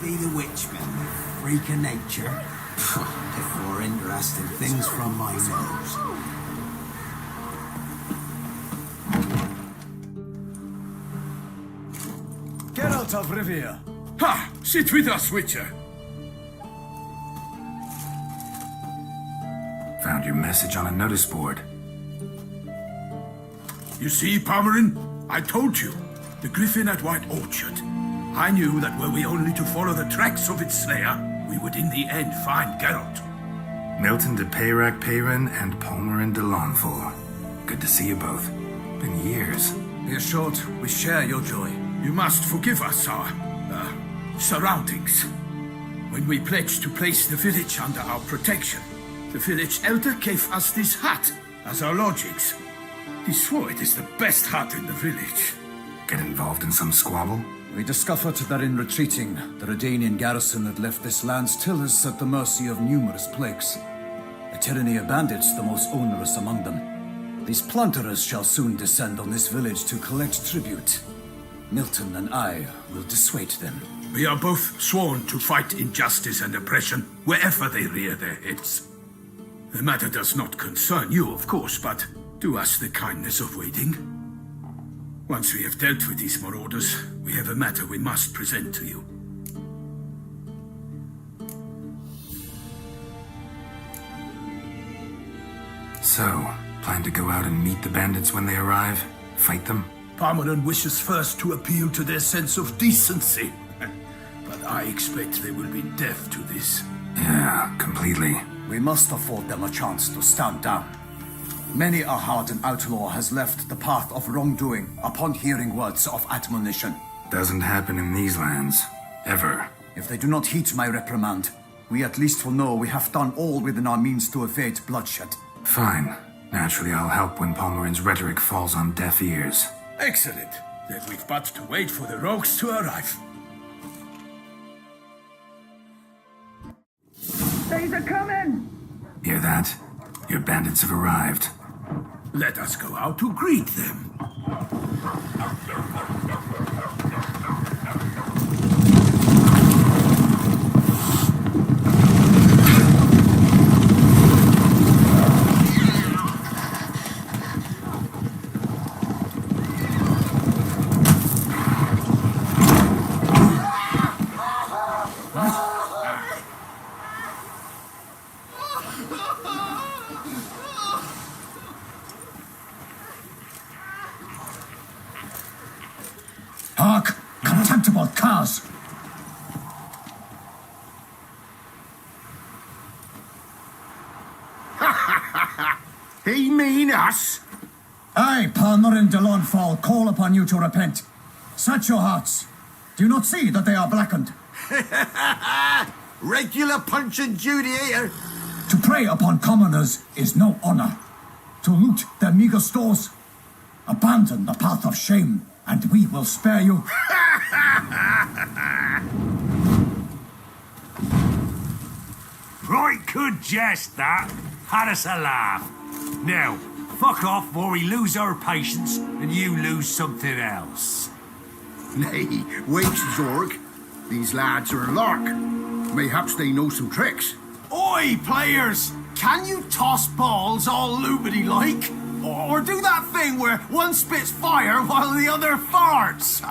be the witchman, freak of nature, before interesting things from my nose. Geralt of Rivia. Ha! Sit with us, Witcher. Found your message on a notice board. You see, Palmerin? I told you. The griffin at White Orchard. I knew that were we only to follow the tracks of its slayer, we would in the end find Geralt. Milton de Peyrac Peyrin and Palmerin de Lawnfall. Good to see you both. Been years. Be assured, we share your joy. You must forgive us our, surroundings. When we pledged to place the village under our protection, the village elder gave us this hut as our lodgings. He swore it is the best hut in the village. Get involved in some squabble? We discovered that in retreating, the Redanian garrison that left this land still is at the mercy of numerous plagues. A tyranny of bandits, the most onerous among them. These plunderers shall soon descend on this village to collect tribute. Milton and I will dissuade them. We are both sworn to fight injustice and oppression wherever they rear their heads. The matter does not concern you, of course, but do us the kindness of waiting. Once we have dealt with these marauders, we have a matter we must present to you. So, plan to go out and meet the bandits when they arrive? Fight them? Palmerin wishes first to appeal to their sense of decency. But I expect they will be deaf to this. Yeah, completely. We must afford them a chance to stand down. Many a hardened outlaw has left the path of wrongdoing upon hearing words of admonition. Doesn't happen in these lands. Ever. If they do not heed my reprimand, we at least will know we have done all within our means to evade bloodshed. Fine. Naturally, I'll help when Palmerin's rhetoric falls on deaf ears. Excellent. Then we've but to wait for the rogues to arrive. They's a coming! Hear that? Your bandits have arrived. Let us go out to greet them. Hark! Contemptible curs! He mean us? I, Palmerin de Lawnfall, call upon you to repent. Set your hearts. Do you not see that they are blackened? Regular Punch and Judy here. To prey upon commoners is no honor. To loot their meager stores, abandon the path of shame, and we will spare you. Right good jest, that. Had us a laugh. Now, fuck off before we lose our patience and you lose something else. Nay, wait, Zorg. These lads are a lark. Mayhaps they know some tricks. Oi, players! Can you toss balls all loopity-like? Or do that thing where one spits fire while the other farts?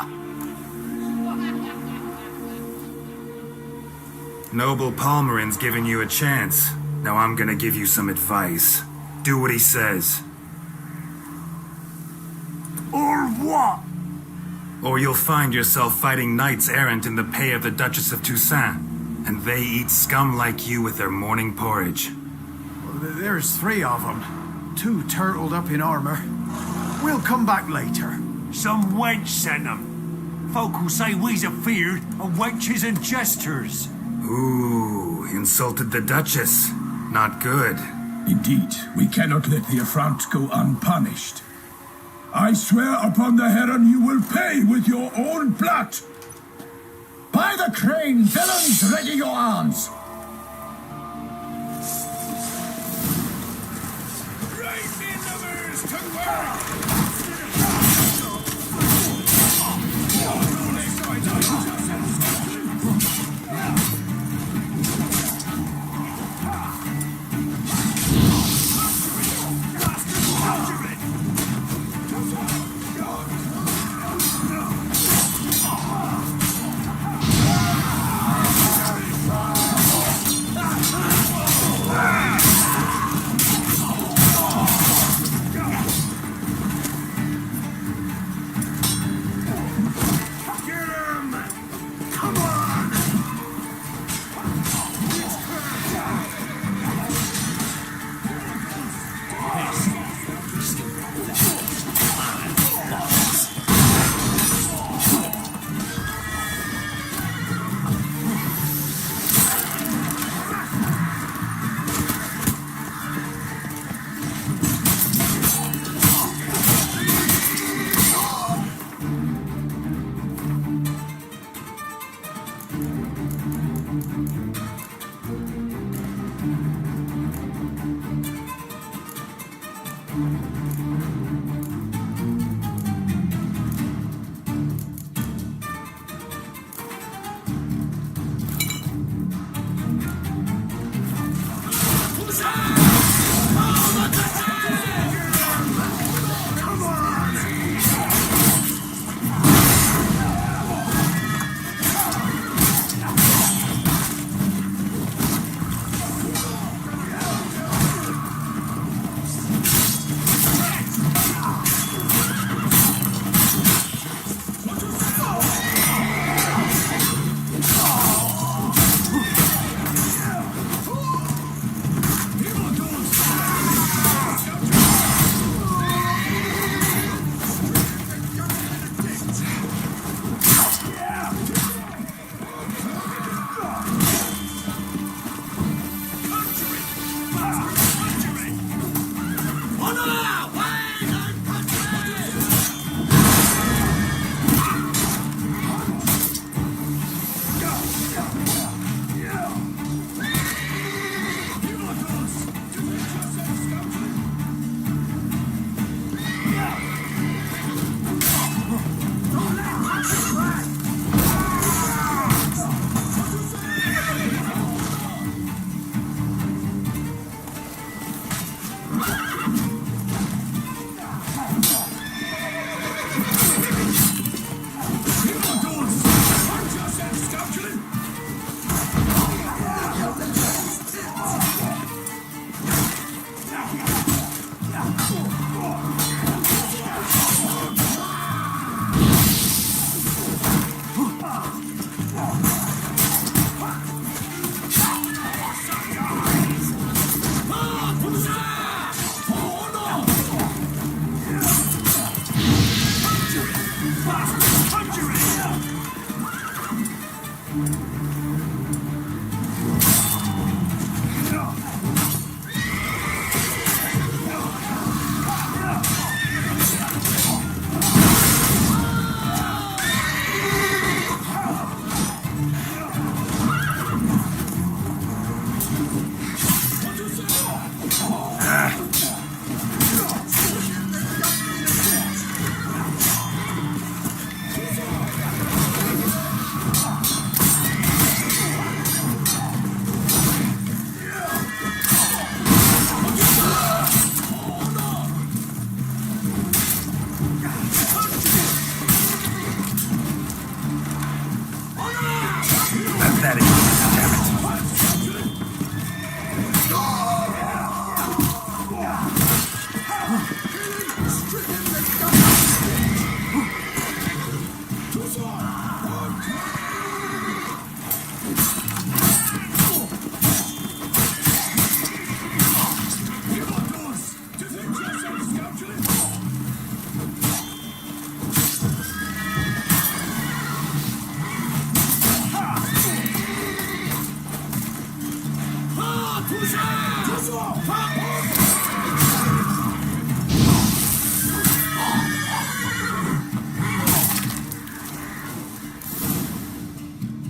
Noble Palmerin's giving you a chance. Now I'm gonna give you some advice. Do what he says. Or what? Or you'll find yourself fighting knights errant in the pay of the Duchess of Toussaint. And they eat scum like you with their morning porridge. There's 3 of them. 2 turtled up in armor. We'll come back later. Some wench sent them. Folk will say we's afeard of wenches and jesters. Ooh, insulted the Duchess. Not good. Indeed, we cannot let the affront go unpunished. I swear upon the heron you will pay with your own blood. By the crane, villains, ready your arms! Raise the numbers to work!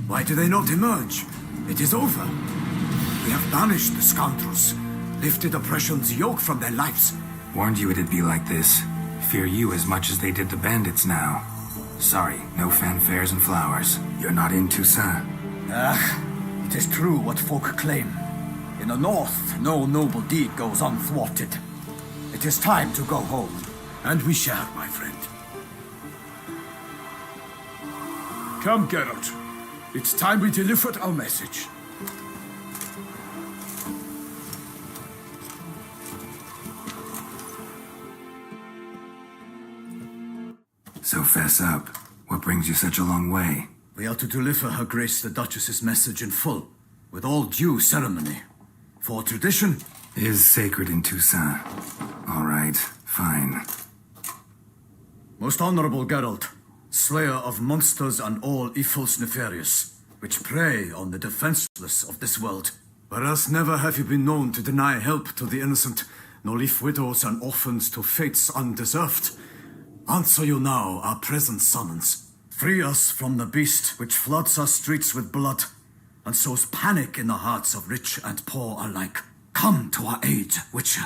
Why do they not emerge? It is over. We have banished the scoundrels, lifted oppression's yoke from their lives. Warned you it'd be like this. Fear you as much as they did the bandits now. Sorry, no fanfares and flowers. You're not in Toussaint. It is true what folk claim. In the north, no noble deed goes unthwarted. It is time to go home. And we shall, my friend. Come, Geralt. It's time we delivered our message. So fess up. What brings you such a long way? We are to deliver Her Grace the Duchess's message in full, with all due ceremony. For tradition Is sacred in Toussaint. All right, fine. Most honorable Geralt, slayer of monsters and all evils nefarious, which prey on the defenseless of this world. Whereas never have you been known to deny help to the innocent, nor leave widows and orphans to fates undeserved. Answer you now our present summons. Free us from the beast which floods our streets with blood, and sows panic in the hearts of rich and poor alike. Come to our aid, Witcher.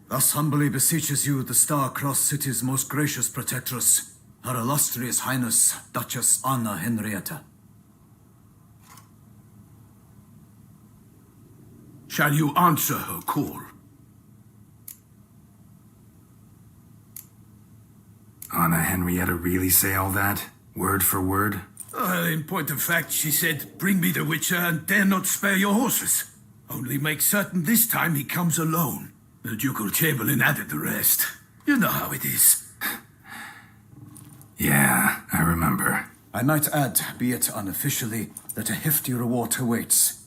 Thus humbly beseeches you the Star-Crossed City's most gracious protectress, Her Illustrious Highness, Duchess Anna Henrietta. Shall you answer her call? Anna Henrietta really say all that? Word for word? In point of fact, she said, bring me the Witcher and dare not spare your horses. Only make certain this time he comes alone. The Ducal Chamberlain added the rest. You know how it is. Yeah, I remember. I might add, be it unofficially, that a hefty reward awaits.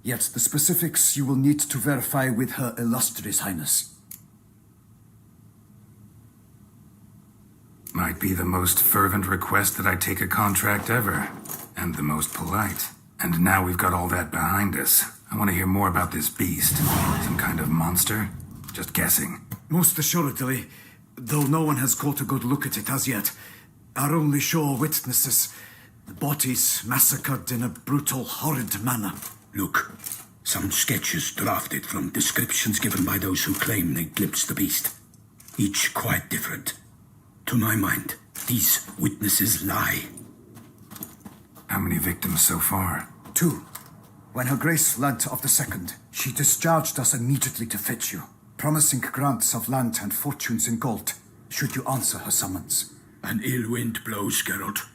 Yet the specifics you will need to verify with Her Illustrious Highness. Might be the most fervent request that I take a contract ever. And the most polite. And now we've got all that behind us. I want to hear more about this beast. Some kind of monster? Just guessing. Most assuredly, though no one has caught a good look at it as yet. Our only sure witnesses, the bodies massacred in a brutal, horrid manner. Look, some sketches drafted from descriptions given by those who claim they glimpsed the beast. Each quite different. To my mind, these witnesses lie. How many victims so far? 2. When Her Grace learnt of the second, she discharged us immediately to fetch you, promising grants of land and fortunes in gold, should you answer her summons. An ill wind blows, Geralt.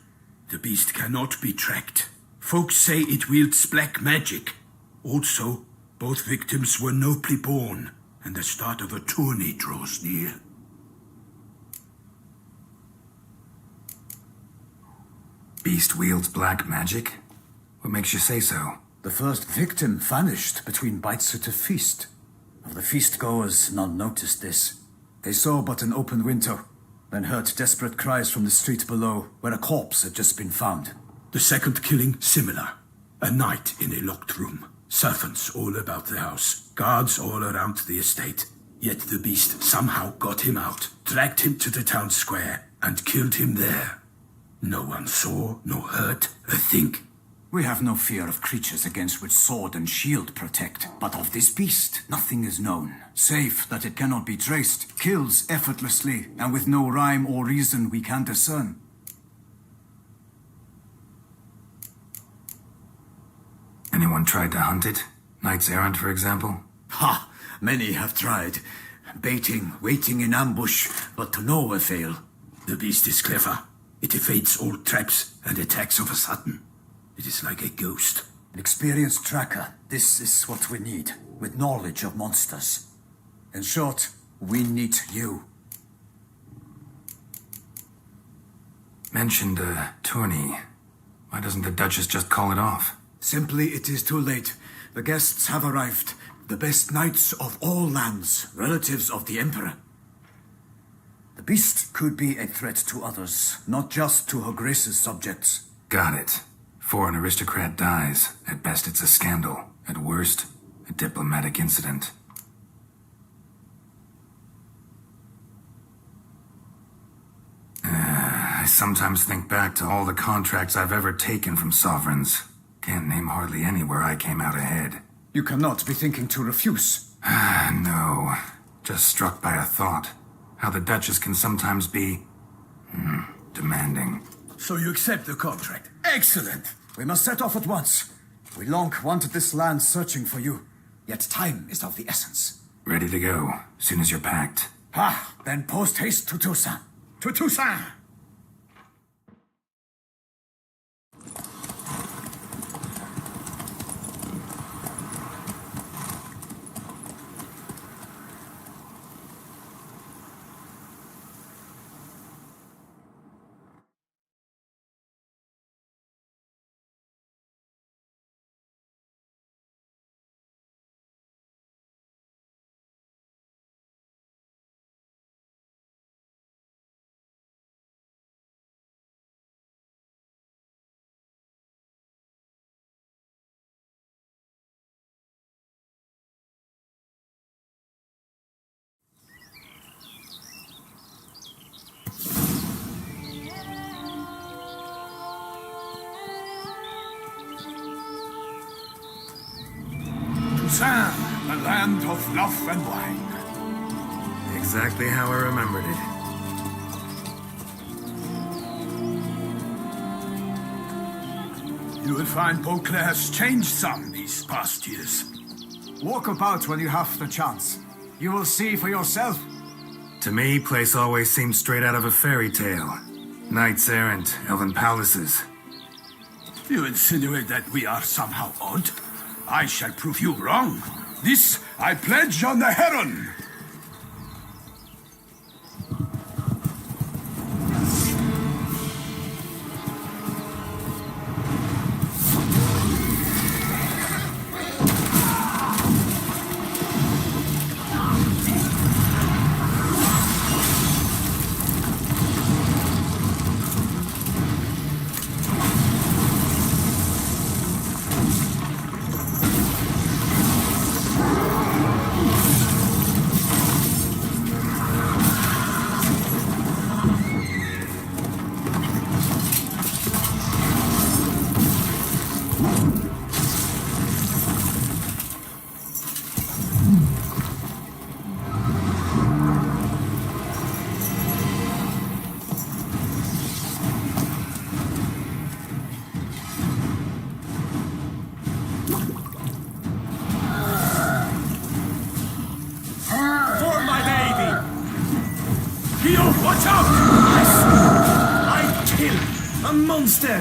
The beast cannot be tracked. Folks say it wields black magic. Also, both victims were nobly born, and the start of a tourney draws near. Beast wields black magic? What makes you say so? The first victim vanished between bites at a feast. Of the feast-goers, none noticed this. They saw but an open window, then heard desperate cries from the street below, where a corpse had just been found. The second killing, similar. A night in a locked room. Servants all about the house. Guards all around the estate. Yet the beast somehow got him out, dragged him to the town square, and killed him there. No one saw nor heard a thing. We have no fear of creatures against which sword and shield protect. But of this beast, nothing is known, save that it cannot be traced, kills effortlessly, and with no rhyme or reason we can discern. Anyone tried to hunt it? Knights errant, for example? Ha! Many have tried. Baiting, waiting in ambush, but to no avail. The beast is clever. It evades all traps and attacks of a sudden. It is like a ghost. An experienced tracker. This is what we need, with knowledge of monsters. In short, we need you. Mentioned a tourney. Why doesn't the Duchess just call it off? Simply, it is too late. The guests have arrived. The best knights of all lands, relatives of the Emperor. The beast could be a threat to others, not just to Her Grace's subjects. Got it. Before an aristocrat dies, at best it's a scandal. At worst, a diplomatic incident. I sometimes think back to all the contracts I've ever taken from sovereigns. Can't name hardly any where I came out ahead. You cannot be thinking to refuse. No. Just struck by a thought. How the Duchess can sometimes be... demanding. So you accept the contract. Excellent. We must set off at once. We long wanted this land searching for you. Yet time is of the essence. Ready to go, soon as you're packed. Then post haste to Toussaint. To Toussaint! Toussaint, the land of love and wine. Exactly how I remembered it. You will find Beauclair's changed some these past years. Walk about when you have the chance. You will see for yourself. To me, place always seemed straight out of a fairy tale. Knights errant, elven palaces. You insinuate that we are somehow odd? I shall prove you wrong. This I pledge on the Heron. Watch out! I kill a monster!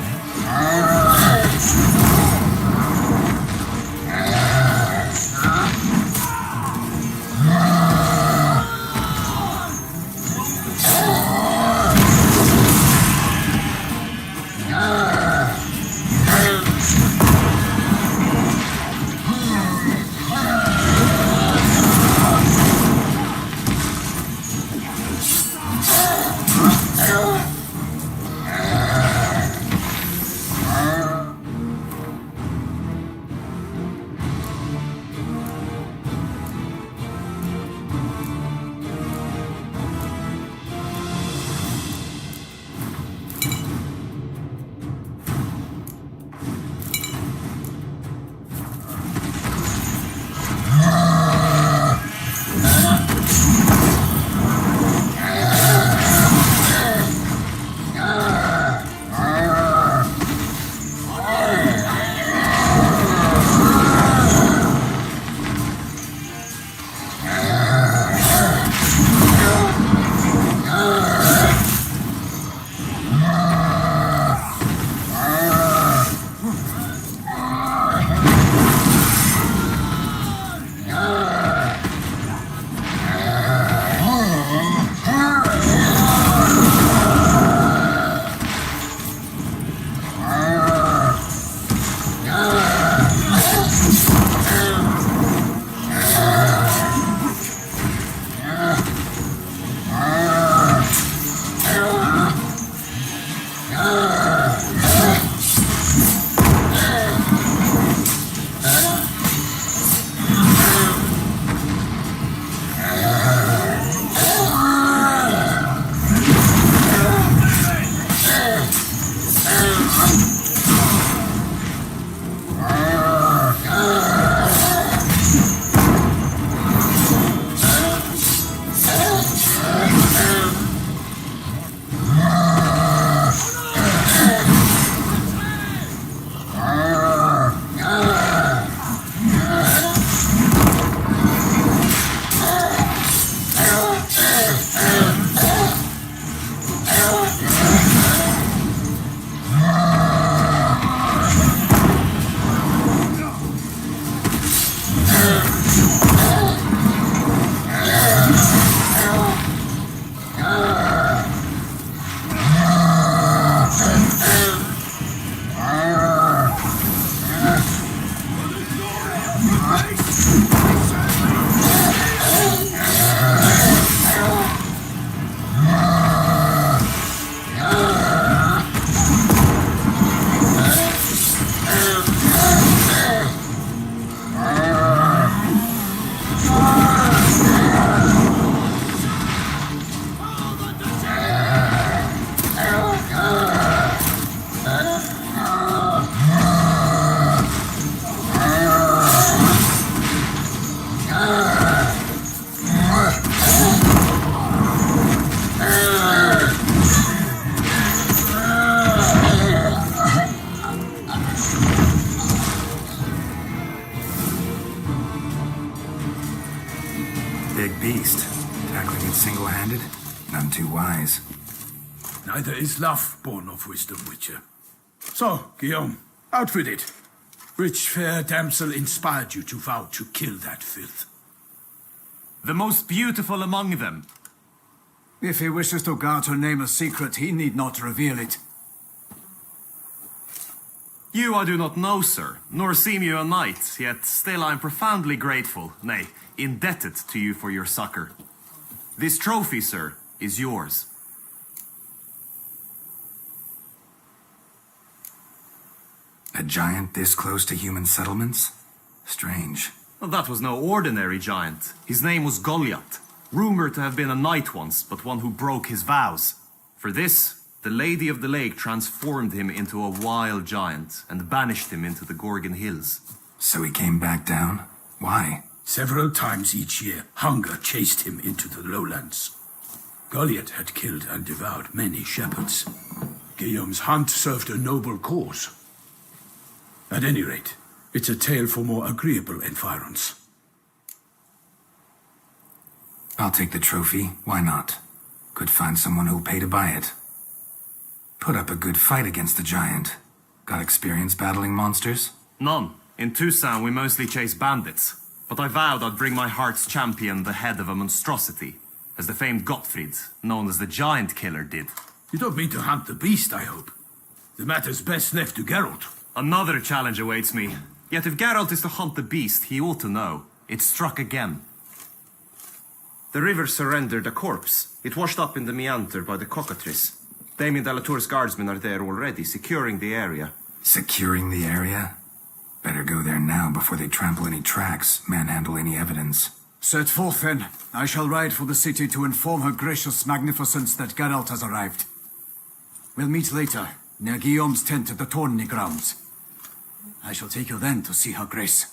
Big beast. Tackling it single-handed? None too wise. Neither is love born of wisdom, Witcher. So, Guillaume, out with it. Which fair damsel inspired you to vow to kill that filth? The most beautiful among them. If he wishes to guard her name a secret, he need not reveal it. You I do not know, sir, nor seem you a knight, yet still I am profoundly grateful, nay, indebted to you for your succor. This trophy, sir, is yours. A giant this close to human settlements? Strange. Well, that was no ordinary giant. His name was Goliath, rumored to have been a knight once, but one who broke his vows. For this, the Lady of the Lake transformed him into a wild giant and banished him into the Gorgon Hills. So he came back down? Why? Several times each year, hunger chased him into the lowlands. Goliath had killed and devoured many shepherds. Guillaume's hunt served a noble cause. At any rate, it's a tale for more agreeable environs. I'll take the trophy. Why not? Could find someone who'll pay to buy it. Put up a good fight against the giant. Got experience battling monsters? None. In Toussaint we mostly chase bandits. But I vowed I'd bring my heart's champion the head of a monstrosity, as the famed Gottfried, known as the Giant Killer, did. You don't mean to hunt the beast, I hope. The matter's best left to Geralt. Another challenge awaits me. Yet if Geralt is to hunt the beast, he ought to know. It struck again. The river surrendered a corpse. It washed up in the meander by the cockatrice. Damien de la Tour's guardsmen are there already, securing the area. Securing the area? Better go there now before they trample any tracks, manhandle any evidence. Set forth, then. I shall ride for the city to inform her gracious magnificence that Geralt has arrived. We'll meet later, near Guillaume's tent at the Tourney grounds. I shall take you then to see her grace.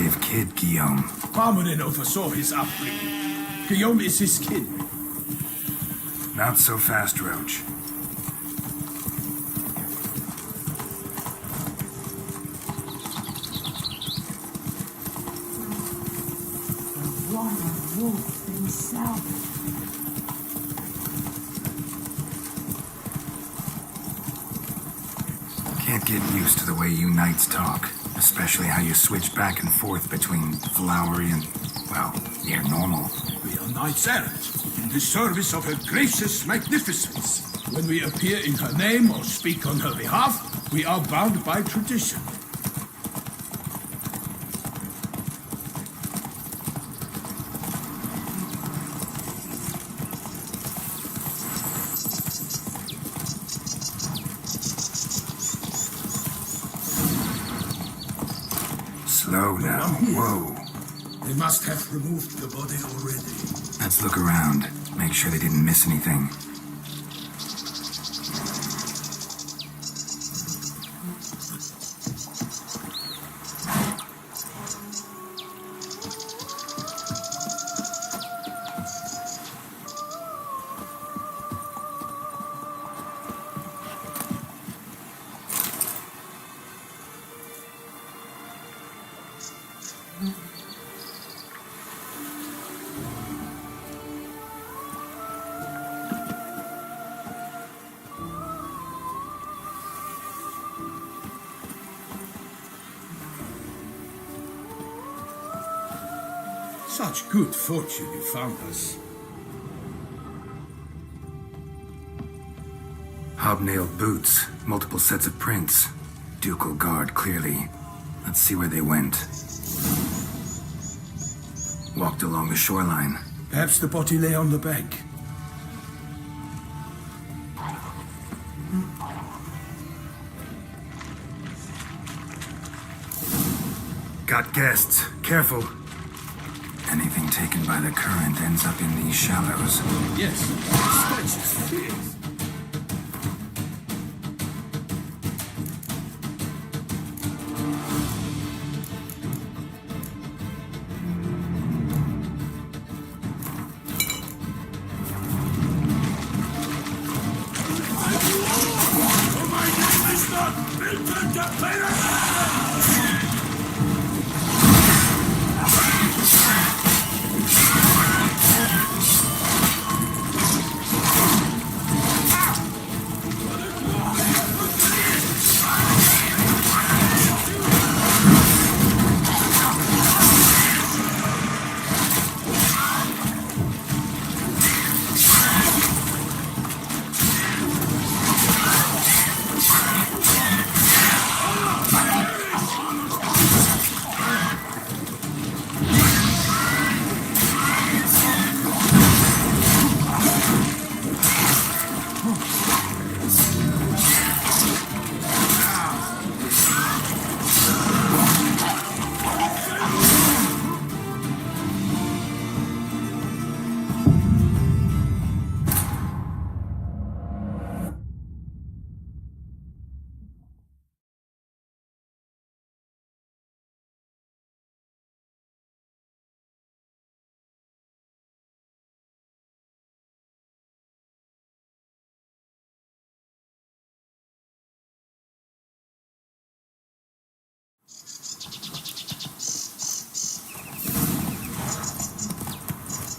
sensitive kid, Guillaume. Parmanin oversaw his upbringing. Guillaume is his kin. Not so fast, Roach. Can't get used to the way you knights talk. Especially how you switch back and forth between flowery and, well, near normal. We are knights errant, in the service of her gracious magnificence. When we appear in her name or speak on her behalf, we are bound by tradition. Slow now. Whoa. They must have removed the body already. Let's look around. Make sure they didn't miss anything. Such good fortune you found us. Hobnailed boots, multiple sets of prints. Ducal guard, clearly. Let's see where they went. Walked along the shoreline. Perhaps the body lay on the bank. Got guests. Careful. Anything taken by the current ends up in these shallows. Yes, the stench is fierce.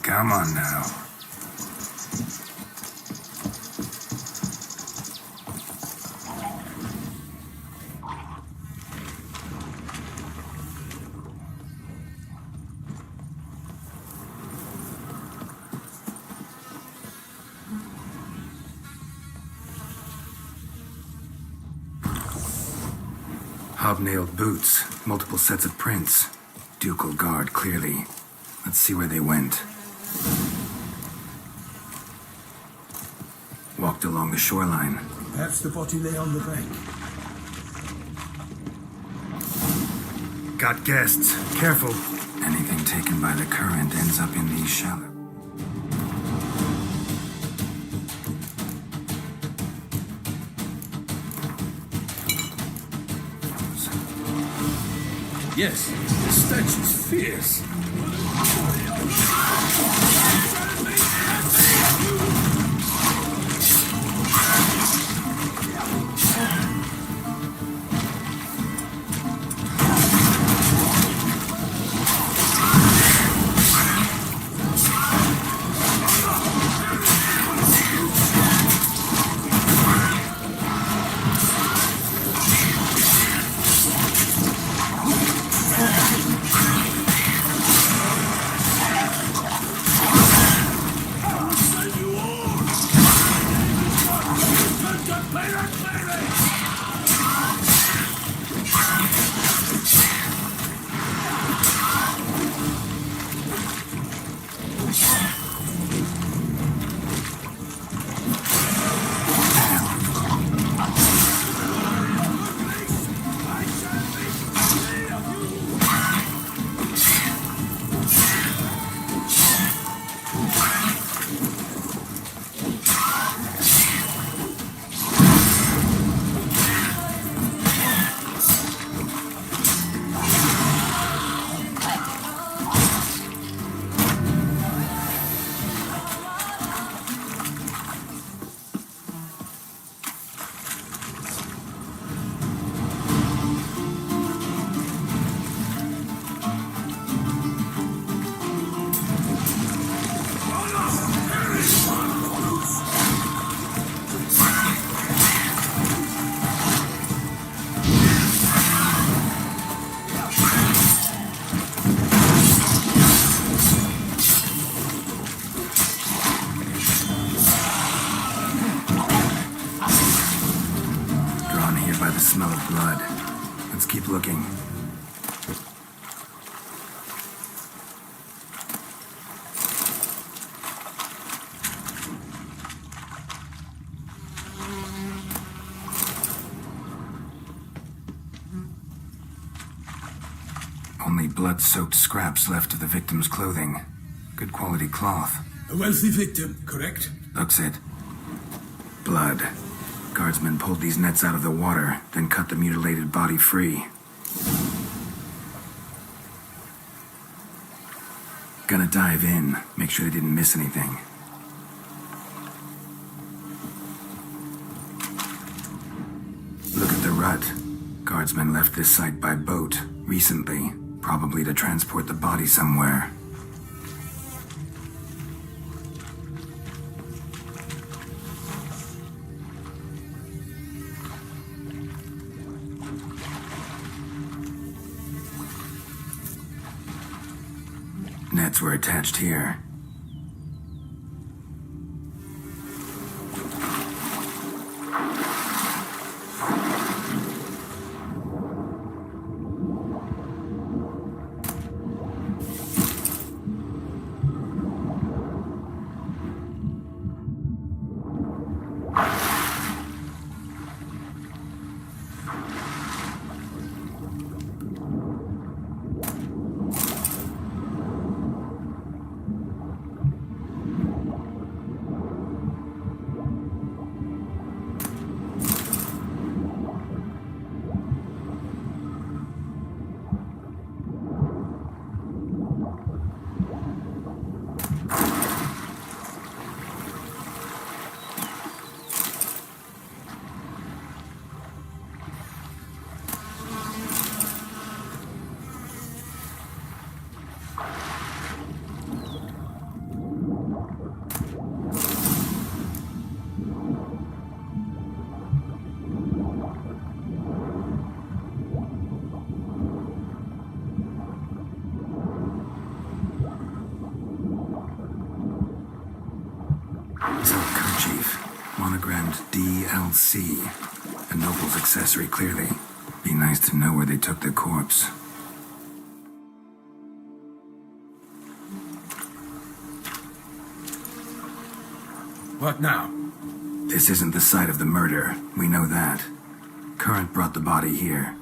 Come on now. Hobnailed boots, multiple sets of prints. Ducal guard, clearly. Let's see where they went. Walked along the shoreline. Perhaps the body lay on the bank. Got guests. Careful. Anything taken by the current ends up in these shallows. Yes, The stench is fierce. Smell of blood. Let's keep looking. Only blood-soaked scraps left of the victim's clothing. Good quality cloth. A wealthy victim, correct? Looks it. Blood. Guardsmen pulled these nets out of the water, then cut the mutilated body free. Gonna dive in, make sure they didn't miss anything. Look at the rut. Guardsmen left this site by boat, recently, probably to transport the body somewhere. Nets were attached here. Monogrammed DLC. A noble's accessory, clearly. Be nice to know where they took the corpse. What now? This isn't the site of the murder. We know that. Current brought the body here.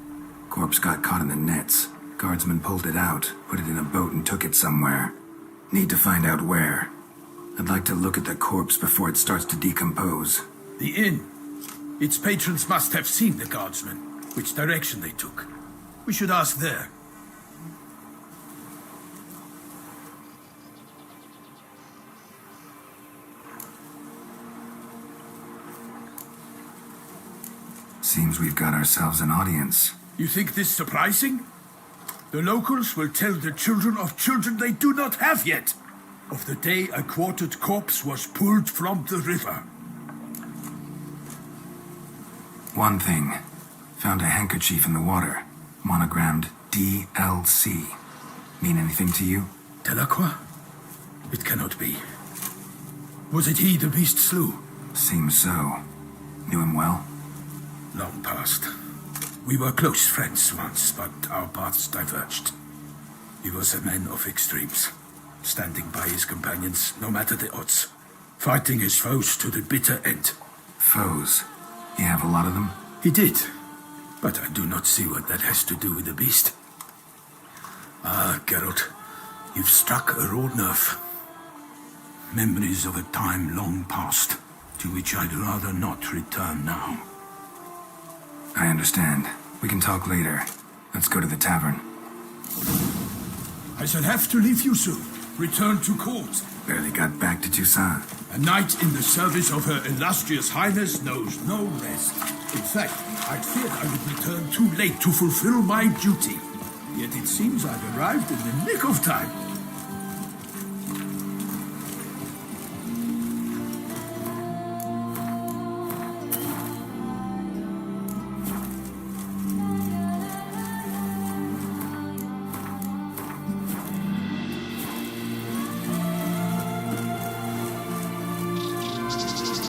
Corpse got caught in the nets. Guardsmen pulled it out, put it in a boat and took it somewhere. Need to find out where. I'd like to look at the corpse before it starts to decompose. The inn. Its patrons must have seen the guardsmen, which direction they took. We should ask there. Seems we've got ourselves an audience. You think this surprising? The locals will tell the children of children they do not have yet of the day a quartered corpse was pulled from the river. One thing. Found a handkerchief in the water. Monogrammed DLC. Mean anything to you? Delacroix? It cannot be. Was it he the beast slew? Seems so. Knew him well? Long past. We were close friends once, but our paths diverged. He was a man of extremes, standing by his companions no matter the odds, fighting his foes to the bitter end. Foes? You have a lot of them? He did, but I do not see what that has to do with the beast. Ah, Geralt, you've struck a raw nerve. Memories of a time long past, to which I'd rather not return now. I understand. We can talk later. Let's go to the tavern. I shall have to leave you soon. Return to court. Barely got back to Toussaint. A knight in the service of Her Illustrious Highness knows no rest. In fact, I'd feared I would return too late to fulfill my duty. Yet it seems I've arrived in the nick of time.